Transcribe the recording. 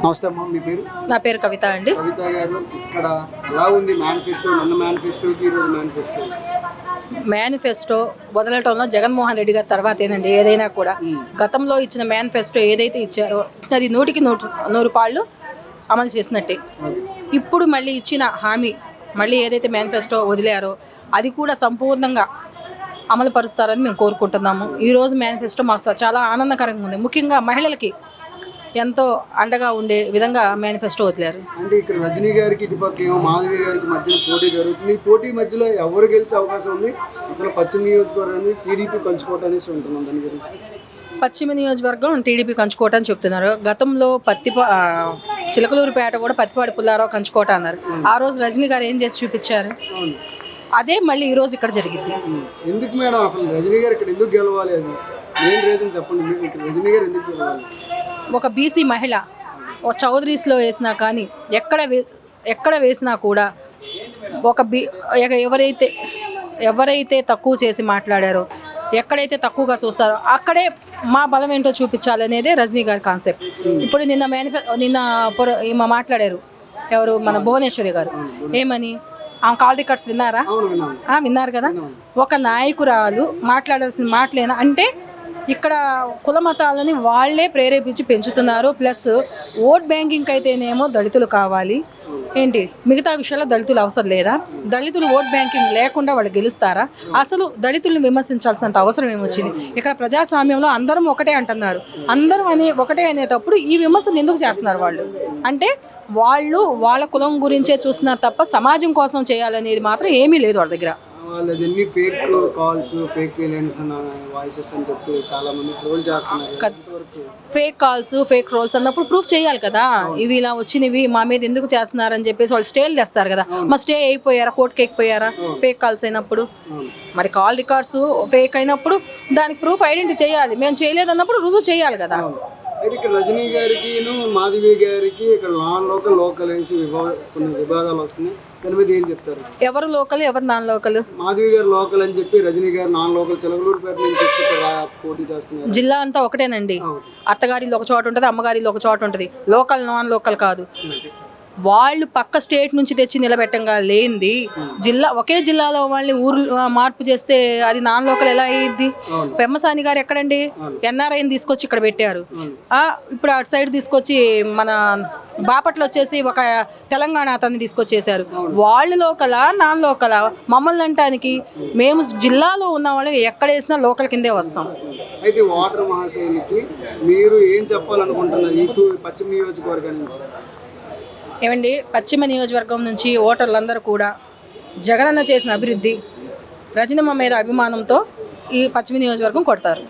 నమస్తే అమ్మా, మీ పేరు? నా పేరు కవిత అండి. కవిత గారు, ఇక్కడ ఎలా ఉంది మేనిఫెస్టో? నిన్న మేనిఫెస్టోకి ఈరోజు మేనిఫెస్టో వదలటంలో జగన్మోహన్ రెడ్డి గారి తర్వాతేనండి ఏదైనా కూడా. గతంలో ఇచ్చిన మేనిఫెస్టో ఏదైతే ఇచ్చారో అది 100కి 100 పాళ్ళు అమలు చేసినట్టే. ఇప్పుడు మళ్ళీ ఇచ్చిన హామీ మళ్ళీ ఏదైతే మేనిఫెస్టో వదిలారో అది కూడా సంపూర్ణంగా అమలు పరుస్తారని మేము కోరుకుంటున్నాము. ఈరోజు మేనిఫెస్టో మాకు చాలా ఆనందకరంగా ఉంది. ముఖ్యంగా మహిళలకి ఎంతో అండగా ఉండే విధంగా మేనిఫెస్టో వదిలారు. అంటే ఇక్కడ రజనీ గారికి ఇటుపక్క ఏమో మాధవి గారికి మధ్యన పోటీ జరుగుతుంది. ఈ పోటీ మధ్యలో ఎవరు గెలిచే అవకాశం ఉంది? అసలు పశ్చిమ నియోజకవర్గాన్ని టీడీపీ కంచుకోవటం అనేసి ఉంటున్నాం. దాని గురించి పశ్చిమ నియోజకవర్గం టీడీపీ కంచుకోవటం అని చెప్తున్నారు. గతంలో చిలకలూరుపేట కూడా పత్తిపాటి పుల్లారావు కంచుకోట అన్నారు. ఆ రోజు రజనీ గారు ఏం చేసి చూపించారు? అదే మళ్ళీ ఈరోజు ఇక్కడ జరిగింది. ఎందుకు మేడం అసలు రజనీ గారు ఇక్కడ ఎందుకు గెలవాలి? అది మెయిన్ రీజన్ చెప్పండి. రజనీ గారు ఎందుకు గెలవాలి? ఒక బీసీ మహిళ చౌదరీస్లో వేసినా కానీ ఎక్కడ వేసినా కూడా ఎవరైతే తక్కువ చేసి మాట్లాడారో, ఎక్కడైతే తక్కువగా చూస్తారో అక్కడే మా బలం ఏంటో చూపించాలనేదే రజనీ గారి కాన్సెప్ట్. ఇప్పుడు నిన్న మాట్లాడారు ఎవరు, మన భువనేశ్వరి గారు. ఏమని? ఆమె కాల్ రికార్డ్స్ విన్నారా? విన్నారు కదా. ఒక నాయకురాలు మాట్లాడాల్సిన మాటలేనా అంటే ఇక్కడ కుల మతాలని వాళ్లే ప్రేరేపించి పెంచుతున్నారు. ప్లస్ ఓట్ బ్యాంకింగ్ అయితేనేమో దళితులు కావాలి ఏంటి, మిగతా విషయాల్లో దళితులు అవసరం లేదా? దళితులు ఓట్ బ్యాంకింగ్ లేకుండా వాళ్ళు గెలుస్తారా? అసలు దళితుల్ని విమర్శించాల్సినంత అవసరం ఏమొచ్చింది? ఇక్కడ ప్రజాస్వామ్యంలో అందరం ఒకటే అంటున్నారు. అందరం ఒకటే అనేటప్పుడు ఈ విమర్శలు ఎందుకు చేస్తున్నారు వాళ్ళు? అంటే వాళ్ళు వాళ్ళ కులం గురించే చూస్తున్నారు తప్ప సమాజం కోసం చేయాలనేది మాత్రం ఏమీ లేదు వాళ్ళ దగ్గర. వాళ్ళదన్నీ fake calls, fake villains voices అని చెప్పి చాలా మంది ట్రోల్ చేస్తున్నారు. ఫేక్ కాల్స్, ఫేక్ ట్రోల్స్ అన్నప్పుడు ప్రూఫ్ చేయాలి కదా. ఇవి ఇలా వచ్చినవి మా మీద ఎందుకు చేస్తున్నారని చెప్పేసి వాళ్ళు స్టేలు తెస్తారు కదా. మా స్టే అయిపోయారా, కోర్టుకి ఎక్కిపోయారా ఫేక్ కాల్స్ అయినప్పుడు? మరి కాల్ రికార్డ్స్ ఫేక్ అయినప్పుడు దానికి ప్రూఫ్ ఐడెంటిటీ చేయాలి. మేము చేయలేదు అన్నప్పుడు రుజువు చేయాలి కదా. అయితే ఇక్కడ రజనీ గారికి మాధవి గారికి ఇక్కడ లోకల్ వేసి కొన్ని వివాదాలు వస్తున్నాయి. దాని మీద ఏం చెప్తారు? ఎవరు లోకల్, ఎవరు నాన్ లోకల్? మాధవి గారు లోకల్ అని చెప్పి రజనీ గారు నాన్ లోకల్. చిలకలూరుపేట నుంచి పోటీ చేస్తున్నారు. జిల్లా అంతా ఒకటేనండి. అత్తగారిలో ఒక చోట ఉంటుంది, అమ్మగారిలో ఒక చోట ఉంటుంది. లోకల్ నాన్ లోకల్ కాదు. వాళ్ళు పక్క స్టేట్ నుంచి తెచ్చి నిలబెట్టంగా లేనిది ఒకే జిల్లాలో వాళ్ళని ఊరు మార్పు చేస్తే అది నాన్ లోకల్ ఎలా అయ్యిద్ది? పెమ్మసాని గారు ఎక్కడండి? ఎన్ఆర్ఐని తీసుకొచ్చి ఇక్కడ పెట్టారు. ఇప్పుడు అటు సైడ్ తీసుకొచ్చి మన బాపట్లో వచ్చేసి ఒక తెలంగాణ అతన్ని తీసుకొచ్చేసారు. వాళ్ళు లోకలా, నాన్ లోకలా? మమ్మల్ని అంటానికి మేము జిల్లాలో ఉన్న వాళ్ళు ఎక్కడ వేసినా లోకల్ కిందే వస్తాం. అయితే వాటర్ మహాశైలికి మీరు ఏం చెప్పాలనుకుంటున్నారు ఈ పశ్చిమ నియోజకవర్గం నుంచి? ఏమండి, పశ్చిమ నియోజకవర్గం నుంచి ఓటర్లందరూ కూడా జగనన్న చేసిన అభివృద్ధి, రజనమ్మ మీద అభిమానంతో ఈ పశ్చిమ నియోజకవర్గం కొడతారు.